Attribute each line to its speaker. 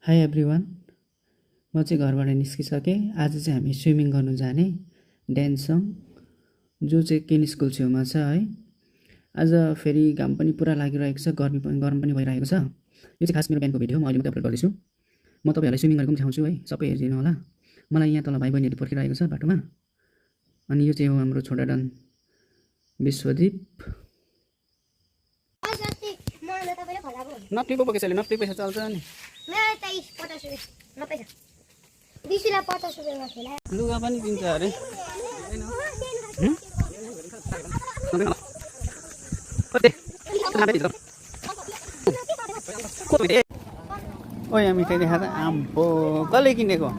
Speaker 1: High everyone, म चाहिँ घरबाट निस्किसकेँ। आज चाहिँ हामी स्विमिङ गर्नु जाने ड्यान्सङ, जो चाहिँ केन स्कुल छेउमा छ है। आज फेरि घाम पनि पुरा लागिरहेको छ, गरम पनि भइरहेको छ। यो चाहिँ खास मेरो बिहानको भिडियो, म अहिले मात्रै अपलोड गर्दैछु। म तपाईँहरूलाई स्विमिङ गरेको पनि देखाउँछु है, सबै हेरिदिनु होला। मलाई यहाँ तल भाइ बहिनीहरू पर्खिरहेको छ बाटोमा। अनि यो चाहिँ हो हाम्रो छोटाडान विश्वदीप। नक्कली पो बोकेछ, नक्कली पैसा चल्छ नि। लुगा पनि दिन्छ अरे। ओए यहाँ मिठाई देखाएर आम्पो कसले किनेको?